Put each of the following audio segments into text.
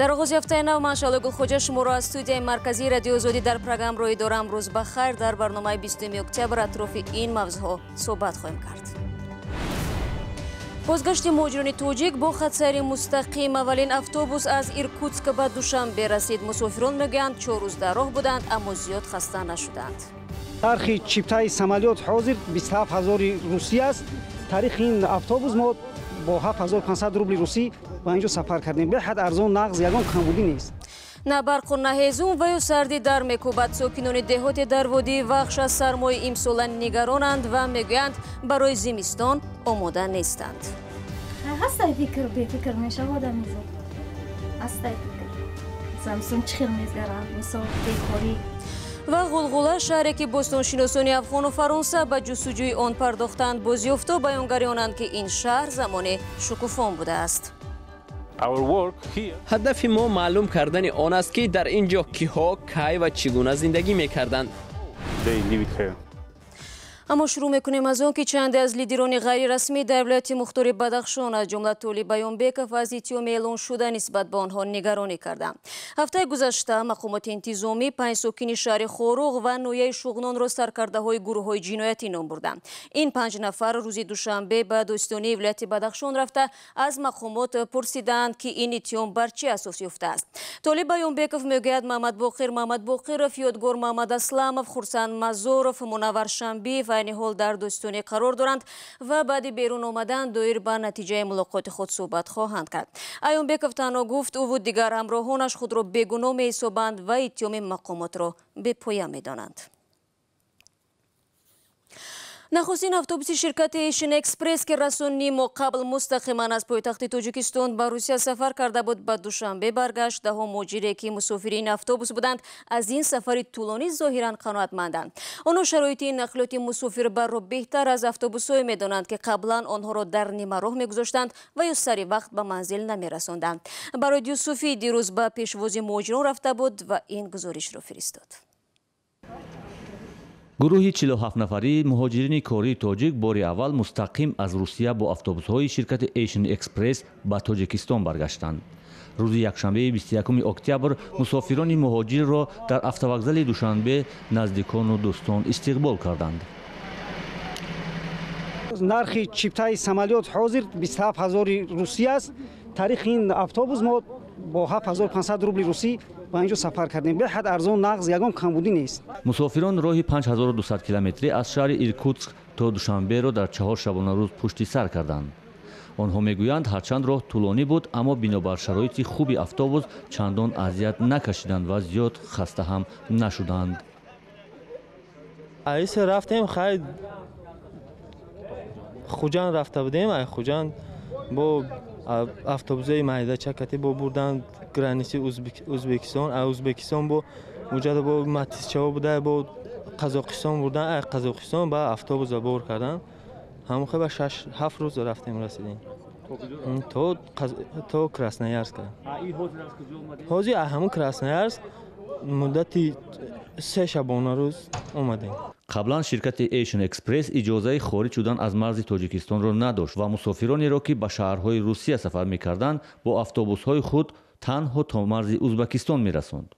در آغاز هفته نو من شعله گلخوجه شما را از استودیوی مرکزی رادیو آزادی در پروگرام روی دارم. روز بخیر. در برنامه 20 اکتبر اطراف این موضوع صحبت خواهیم کرد. بازگشت مهاجران تاجیک با خطسیر مستقیم. اولین اتوبوس از ایرکوتسک به دوشنبه رسید. مسافران میگویند 4 روز در راه بودند اما زیاد خسته نشدند. تاریخ چیپتای سمالیات حاضر 27000 روسی است. تاریخ این اتوبوس ما با 7500 روبل روسی با اینجا سفر کردیم. به حد ارزان نقض یگان کمبودی نیست. نه برق و نه هیزم و یا سردی در میکوبت. ساکنان دهات در وادی وخش از سرمای امسال نگرانند و میگویند برای زمستان آماده نیستند. هستای فکر بفکر میشه آدم میزه. هستای فکر. زمستان چخیر میزگرم مثال بیکاری. و غلغله شهری که باستانشناسان افغان و فرانسه به جستجوی آن پرداختند بازیافت و بیانگریانند که این شهر زمان شکوفان بوده است. هدف ما معلوم کردن آن است که در اینجا کیها کی و چگونه زندگی میکردند. اما شروع میکنیم از آن که چند از لیدران غیر رسمی در ولایت مختار بدخشان از جمله تولی بیانبکف از ایتیوم اعلان شده نسبت به آنها نگرانی کردند. هفته گذشته مقامات انتظامی 5 ساکن شهر خوروغ و نویه شغنان را سرکرده های گروه های جنایتی نام بردند. این 5 نفر روز دوشنبه به داستانی ولایت بدخشان رفته از مقامات پرسیدند که این ایتیوم بر چه اساس یافته است. تولی بیانبکف میگوید محمد باقر، فیادگور محمد اسلامов، خورسند مزارف، منور شنبی و حال در دوستانه قرار دارند و بعد بیرون آمدن دایر به نتیجه ملاقات خود صحبت خواهند کرد. ایانبکف تنها گفت او و دیگر همراهانش خود را بیگناه می‌حسابند و اتهام مقامات را به پایه می‌دانند. نخستین اتوبوس شرکت ایشن اکسپرس که رسانی ما قبل مستقیما از پایتخت تاجیکستان به روسیه سفر کرده بود به دوشنبه برگشت. ده مهاجری که مسافرین اتوبوس بودند از این سفر طولانی ظاهرا قناعتمندند. آنها شرایط نقلیات مسافر بر را بهتر از اتوبوس‌های می‌دانند که قبلا آنها را در نیمه راه می‌گذاشتند و یا سری وقت به منزل نمی‌رساندند. برای یوسفی دیروز به پیشواز مهاجران رفته بود و این گزارش را فرستاد. گروهی 47 نفری مهاجرین کاری تاجیک باری اول مستقیم از روسیه با اتوبوس‌های شرکت ایشن اکسپرس به تاجیکستان برگشتند. روز یکشنبه 21 اکتبر مسافران مهاجر را در автовокзال دوشنبه نزدیکان و دوستان استقبال کردند. نرخ چیپتای سمالیات حاضر 27000 روسی است. تاریخ این اتوبوس ما با 7500 روبل روسی با اینجا سفر کردیم. به حد ارزان نقض یگان کمبودی نیست. مسافران راه 5200 کیلومتری از شهر ایرکوتسک تا دوشنبه را در 4 شبانه روز پشت سر کردند. آنها میگویند هرچند راه طولانی بود اما بنابر شرایط خوبی اتوبوس چندان اذیت نکشیدند و زیاد خسته هم نشدند. ایسه رفتیم خیلی خوجان رفته بودیم. خوجان با اتوبوس‌های مایده چکتی با بردن گرانیسی ازبکستان با وجود با ماتیسچا بوده با قزاقستان بردن. قزاقستان با اتوبوس بار کردن. همون خیلی 6-7 روز رفتیم رسیدیم تو کراسنویارسک. حاضر همون کراسنویارسک مدتی 3 شبانه روز اومدیم. قبلا شرکت ایشن اکسپرس اجازه خارج شدن از مرز تاجیکستان را نداشت و مسافرانی را که به شهرهای روسیه سفر می‌کردند با اتوبوس‌های خود تنها تا مرز ازبکستان می‌رساند.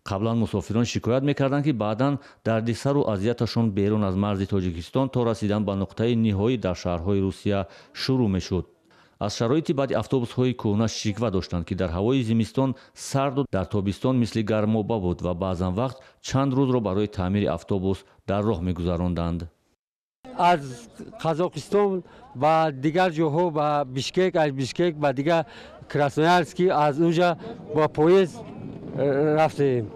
قبلا مسافران شکایت می‌کردند که بعداً دردسر و اذیتشان بیرون از مرز تاجیکستان تا رسیدن به نقطه نهایی در شهرهای روسیه شروع می‌شد. از شرایط بعضی اتوبوس‌های کهنه شکوه داشتند که در هوای زمستان سرد و در تابستان مثل گرمابه بود و بعضا وقت چند روز را برای تعمیر اتوبوس در راه می‌گذراندند. از قزاقستان و دیگر جاها و بیشکک، از بیشکک و دیگر کراسنویارسک از اونجا با پاییز رفتیم.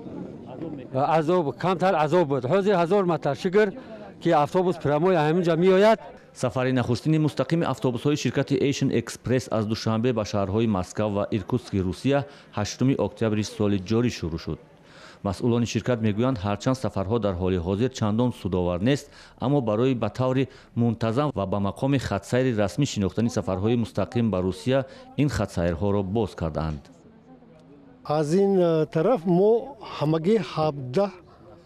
عذاب کمتر عذاب بود. حاضر 1000 متر شکر که اتوبوس پراموی همینجا میآید. سفر نخستین مستقیم اتوبوس‌های شرکت ایشن اکسپرس از دوشنبه به شهرهای مسکو و ایرکوتسک روسیه 8 اکتبر سال جاری شروع شد. مسئولان شرکت میگویند هرچند سفرها در حال حاضر چندان سودآور نیست اما برای به طور منتظم و به مقام خطسیر رسمی شناختن سفرهای مستقیم به روسیه این خطسیرها را باز کردند. از این طرف ما همگی 17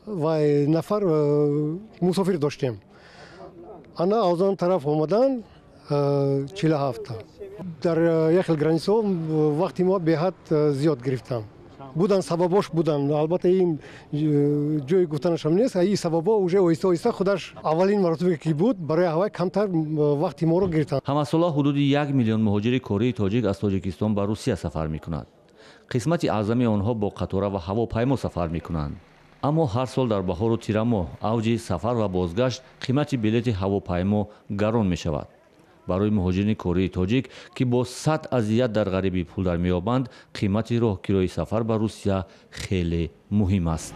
و نفر مسافر داشتیم. انا از آن طرف آمدن 47. در یک گرانیسو وقتی ما به حد زیاد گرفتم بودن سبباش بودن البته این جای گفتنش هم نیست این سببا اوجه آیسته آیسته خودش اولین مرتبه که بود برای هوای کمتر وقتی ما رو گرفتن. ҳамасола ҳудуди 1 миллион муҳоҷири кораи тоҷик аз тоҷикистон ба русия сафар мекунад. қисмати аъзами онҳо бо қатора ва ҳавопаймо сафар мекунанд. аммо ҳар сол дар баҳору тирамоҳ авҷи сафар ва бозгашт қимати билети ҳавопаймо гарон мешавад. барои муҳоҷирини кораи тоҷик ки бо 100 азият дар ғарибӣ пул дар меёбанд қимати роҳгирои сафар ба русия хеле муҳим аст.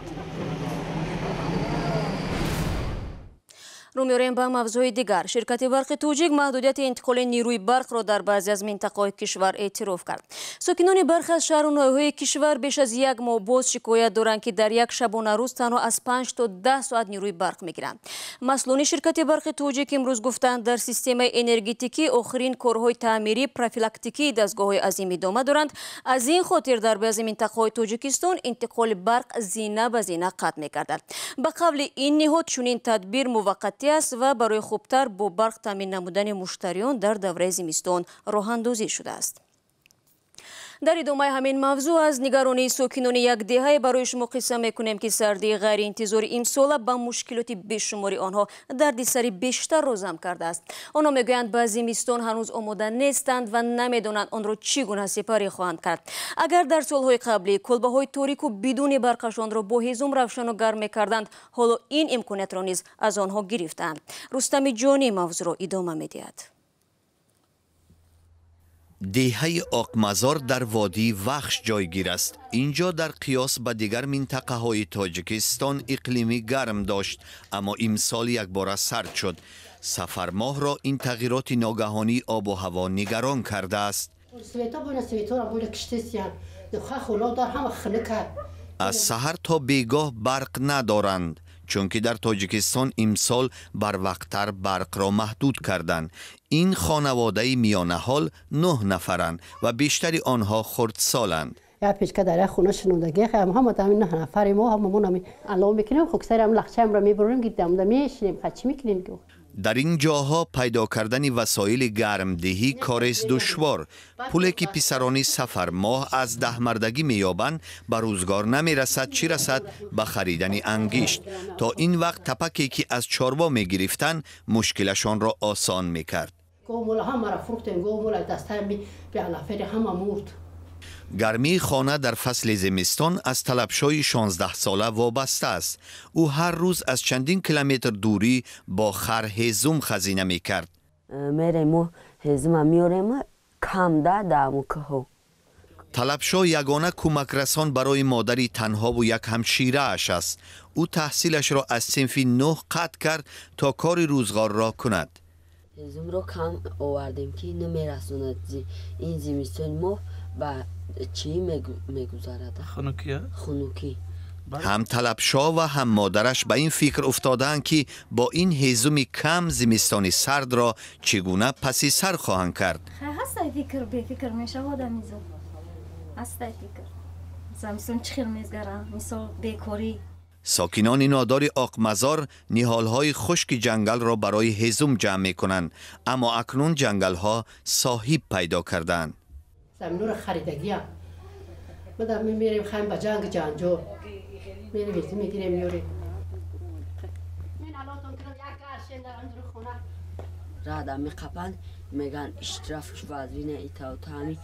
رو می‌آوریم به موضوع دیگر. شرکت برق توجیک محدودیت انتقال نیروی برق را در بعضی از مناطق کشور اعتراف کرد. ساکنان برخی از شهر و ناحیه‌های کشور بیش از یک ماه باز شکایت دارند که در یک شبانه روز تنها از 5 تا 10 ساعت نیروی برق می‌گیرند. مسئولان شرکت برق توجیک امروز گفتند در سیستم انرژتیکی آخرین کارهای تعمیری پروفیلاکتیکی دستگاه‌های عظیم ادامه دارند. از این خاطر در بعضی مناطق‌های تاجیکستان انتقال برق زینه به زینه قطع می‌گردد. به قول این نهاد چنین تدبیر موقتی است و برای خوبتر با برق تامین نمودن مشتریان در دوره زمستان راه اندازی شده است. در ادامه همین موضوع از نگرانی ساکنان یک دهه برای شما قصه میکنیم که سردی غیر انتظار امسال با مشکلات بیشماری آنها دردسری بیشتر را جمع کرده است. آنها میگویند به زمستان هنوز آماده نیستند و نمیدانند آن را چگونه سپری خواهند کرد. اگر در سالهای قبلی کلبه‌های تاریک و بدون برقشان را با هیزم روشن و گرم میکردند، حالا این امکانات را نیز از آنها گرفتند. رستم جانی موضوع را ادامه میدهد. دهه آقمزار در وادی وخش جایگیر است. اینجا در قیاس به دیگر منطقه های تاجیکستان اقلیمی گرم داشت، اما امسال یک بار سرد شد. سفر ماه را این تغییرات ناگهانی آب و هوا نگران کرده است. از سحر تا بیگاه برق ندارند، چون که در تاجیکستان امسال بر وقتتر برق را محدود کردند. این خانواده میانه حال 9 نفرند و بیشتری آنها خردسالند. یا پیشکه در خونه شنودگی خیلی هم همین 9 نفر ما هممون الان میکنیم خب سر هم لخچم را میبریم گیدم میشیم چی میکنیم. در این جاها پیدا کردن وسایل گرمدهی کار است دشوار. پولی که پسرانی سفر ماه از 10 مردگی مییابند به روزگار نمیرسد، چی رسد به خریدن انگشت. تا این وقت تپکی که از چاروا میگرفتند مشکلشان را آسان میکرد. گرمی خانه در فصل زمستان از طلبشوی 16 ساله وابسته است. او هر روز از چندین کیلومتر دوری با خر هیزم خزینه می کرد. میریم هیزم میاریم کم دادم که طلبشو یگانه کمک رسان برای مادری تنها و یک همشیره اش است. او تحصیلش را از صنف 9 قطع کرد تا کار روزگار را کند. هیزم را کم آوردیم که نمیرسوند این زمستان ما با چی میگذارد؟ خنوکی. هم طلبشا و هم مادرش به این فکر افتادند که با این هیزم کم زمستان سرد را چگونه پسی سر خواهند کرد. هستی فکر میشه آدم میزد. هستی فکر. زمستان چخیل میزگرم مثال بیکاری. ساکنان نادار آقمزار نهالهای خشک جنگل را برای هیزم جمع می کنند، اما اکنون جنگل ها صاحب پیدا کردند. زمینور خریدگی هم ما میریم خواهیم با جنگ جانجور میریم ویزی میگیریم یوری رادا میقبند میگن اشترافش وزین ایتا و تامی.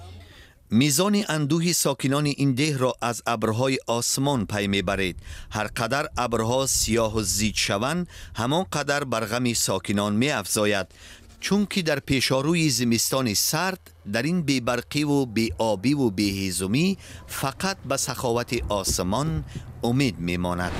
میزان اندوه ساکنان این ده را از ابرهای آسمان پی میبرید. هر قدر ابرها سیاه و زیاد شوند همان قدر بر غم ساکنان میافزاید، چون که در پیشاروی زمستان سرد در این بیبرقی و بی آبی و بیهیزمی فقط به سخاوت آسمان امید میماند.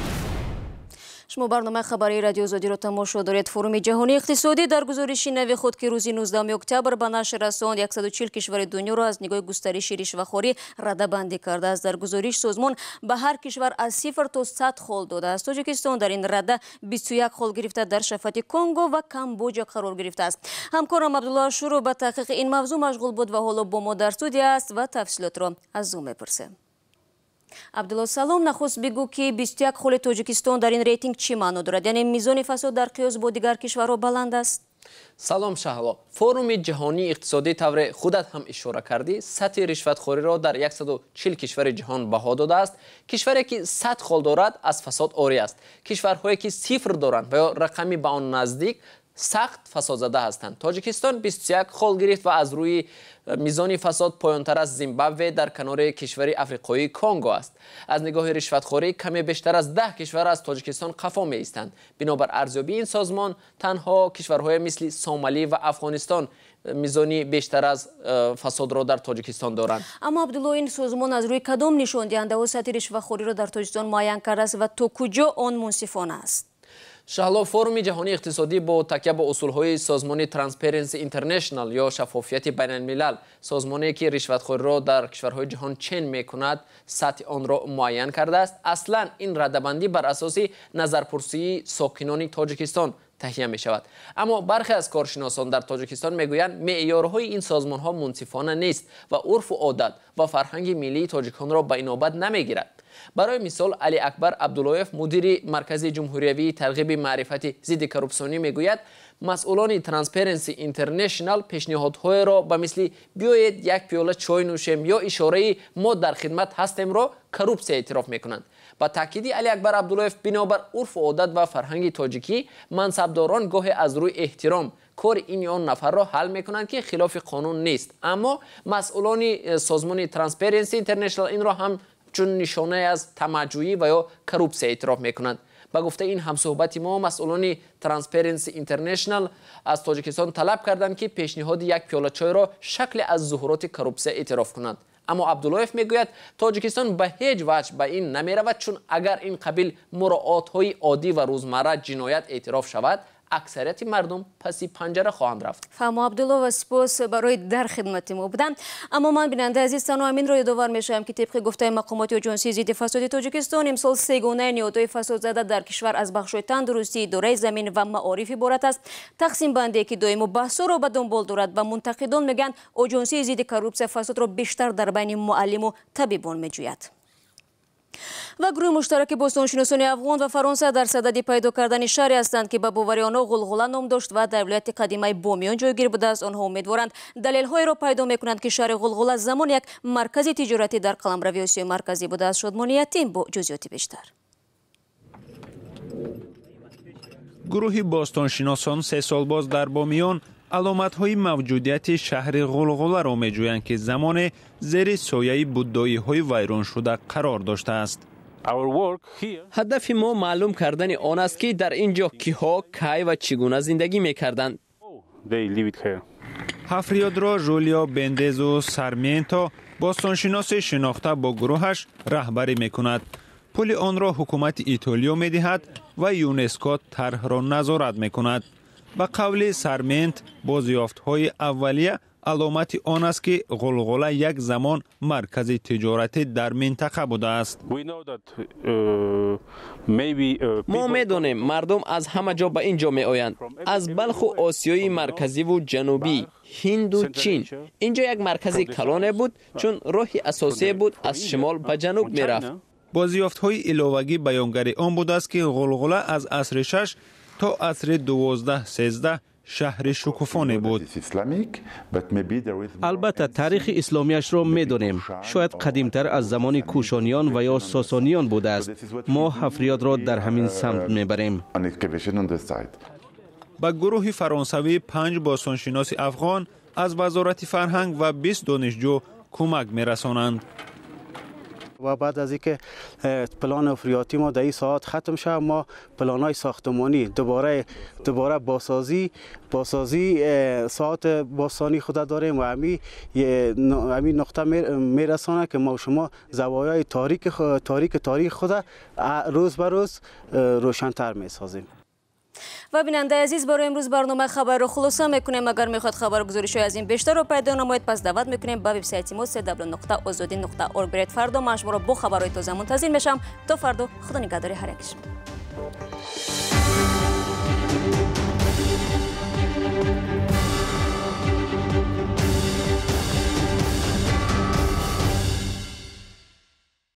شما برنامه خبری رادیو آزادی را تماشا دارید. فروم جهانی اقتصادی در گزارش نوی خود که روز 19 اکتبر به نشر رساند 140 کشور دنیا را از نگاه گسترش رشوه‌خوری رده‌بندی کرده است. در گزارش سازمان به هر کشور از 0 تا 100 خال داده است. تاجیکستان در این رده 21 خال گرفته در شفاعت کنگو و کامبوجا قرار گرفته است. همکارم عبدالله شروع به تحقیق این موضوع مشغول بود و حالا با ما در استودیو است و تفصیلات را از او میپرسیم. عبدالله سلام، نخست بگو که 21 خال تاجیکستان در این ریتینگ چی معنا دارد؟ یعنی میزان فساد در قیاس با دیگر کشورها بلند است؟ салом шаҳло. форуми ҷаҳонии иқтисодӣ тавре худат ҳам ишора кардӣ, сатҳи ришватхориро дар 140 кишвари ҷаҳон баҳо додааст. кишваре ки 100 хол дорад аз фасод орӣ аст. кишварҳое ки сифр доранд ва ё рақами ба он наздик сахт фасодзада ҳастанд. Тоҷикистон 21 хол гирифт ва аз рӯи мизони фасод поёнтар аз Зимбабве дар канори кишвари африқоии Конго аст. аз нигоҳи ришватхорӣ каме бештар аз 10 кишвар аз Тоҷикистон қафо меистанд. бинобар арзёбии ин созмон танҳо кишварҳое мисли Сомалӣ ва Афғонистон мизони бештар аз фасодро дар Тоҷикистон доранд. аммо Абдулло, ин созмон аз рӯи кадом нишондиҳандаҳо сатҳи ришватхориро дар Тоҷикистон муайян кардааст ва то куҷо он мунсифона аст? шаҳло, форуми ҷаҳонии иқтисодӣ бо такя ба усулҳои созмони Transparency International ё шаффофияти байналмилал, созмоне ки ришватхориро дар кишварҳои ҷаҳон чен мекунад, сатҳи онро муайян кардааст. аслан ин радабандӣ бар асоси назарпурсии сокинони Тоҷикистон таҳия мешавад. аммо бархе аз коршиносон дар Тоҷикистон мегӯянд меъёрҳои ин созмонҳо мунсифона нест ва урфу одат ва фарҳанги миллии тоҷиконро ба инобат намегирад. барои мисол, Али Акбар Абдуллоев, мудири маркази ҷумҳуриявии тарғиби маърифати зидди коррупсионӣ мегӯяд, масъулони Transparency International пешниҳодҳоеро ба мисли биёед як пиёла чой нӯшем ё ишораи мо дар хидмат ҳастемро коррупсия эътироф мекунанд. ба таъкиди Али Акбар Абдуллоев, бинобар урфу одат ва фарҳанги тоҷикӣ, мансабдорон гоҳе аз рӯи эҳтиром кори ин ё он нафарро ҳал мекунанд ки хилофи қонун нест. аммо масъулони созмони Transparency International инро ҳам чун нишонаe аз тамаҷҷӯӣ ва ё коррупсия эътироф мекунанд. ба гуфта ин ҳамсӯҳбати мо, масъулони Transparency International аз Тоҷикистон талаб карданд ки пешниҳоди як пиёла чойро шакле аз зуҳуроти коррупсия эътироф кунанд. аммо Абдуллоев мегӯяд, Тоҷикистон ба ҳеҷ ваҷҳ ба ин намеравад, чун агар ин қабил муроотҳои оддӣ ва рӯзмарра ҷиноят эътироф шавад, аксарияти мардум паси панҷара хоҳанд рафт. фаҳмо Абдулло ва сипос барои дар хидмати мо буданд. аммо ман бинандаи азиз тану аминро ёдовар мешавам ки тибқи гуфтаи мақомоти оҷонсии зидди фасоди Тоҷикистон, имсол сегонаи ниҳодҳои фасодзада дар кишвар аз бахшҳои тандурустӣ, идораи замин ва маориф иборат аст. тақсимбандие ки доимо баҳсҳоро ба дунбол дорад ва мунтақидон мегӯянд оҷонсии зидди коррупсия фасодро бештар дар байни муаллиму табибон меҷӯяд. ва гурӯҳи муштараки бостоншиносони афғон ва фаронса дар садади пайдо кардани шаҳре ҳастанд ки ба бовари онҳо ғулғула ном дошт ва дар вилояти қадимаи Бомиён ҷойгир будааст. онҳо умедворанд далелҳоеро пайдо мекунанд ки шаҳри ғулғула замон як маркази тиҷоратӣ дар қаламравии Осиёи марказӣ будааст. Шодмони Ятим бо ҷузъиёти бештар. гурӯҳи бостоншиносон 3 сол боз дар Бомиён аломатҳои мавҷудияти шаҳри ғулғуларо меҷӯянд ки замоне зери сояи буддоиҳои вайроншуда қарор доштааст. ҳадафи мо маълум кардани он аст ки дар ин ҷо киҳо, кай ва чӣ гуна зиндагӣ мекарданд. ҳафриёдро Жулио Бендезу Сарменто, бостоншиноси шинохта бо гурӯҳаш раҳбарӣ мекунад. пули онро ҳукумати Итолиё медиҳад ва ЮНЕСКО тарҳро назорат мекунад. ба қавли Сармент, бозёфтҳои аввалия аломати он аст ки ғулғула як замон маркази тиҷоратӣ дар минтақа будааст. мо медонем мардум аз ҳама ҷо ба ин ҷо меоянд, аз Балху Осиёи марказиву ҷанубӣ, Ҳинду, Чин. ин ҷо як маркази калоне буд, чун роҳи асосие буд аз шимол ба ҷануб мерафт. бозёфтҳои иловагӣ баёнгари он будааст ки ғулғула аз асри 6 то асри 12-13 шаҳри шукуфоне буд. албатта таърихи исломиашро медонем. шояд қадимтар аз замони кушониён ва ё сосониён будааст. мо ҳафриёдро дар ҳамин самт мебарем. ба гурӯҳи фаронсавӣ 5 бостоншиноси афғон аз вазорати фарҳанг ва 20 донишҷӯ кӯмак мерасонанд. و بعد از اینکه پلان افریاتی ما در این ساعت ختم شد، ما پلان‌های ساختمانی دوباره بازسازی ساعت باستانی خود داریم و همین نقطه میرسانه که ما شما زوایای تاریک خود روز به روز روشن‌تر میسازیم. و بیننده عزیز، برای امروز برنامه خبر رو خلاصه میکنیم. اگر میخواد خبرگزاری‌های از این بیشتر رو پیدا نمایید، پس دعوت میکنیم به وبسایت ما www.azadi.org برید. فردا من شما رو با خبرهای تازه منتظر میشم. تا فردا، خدا نگهدار هر یکشون.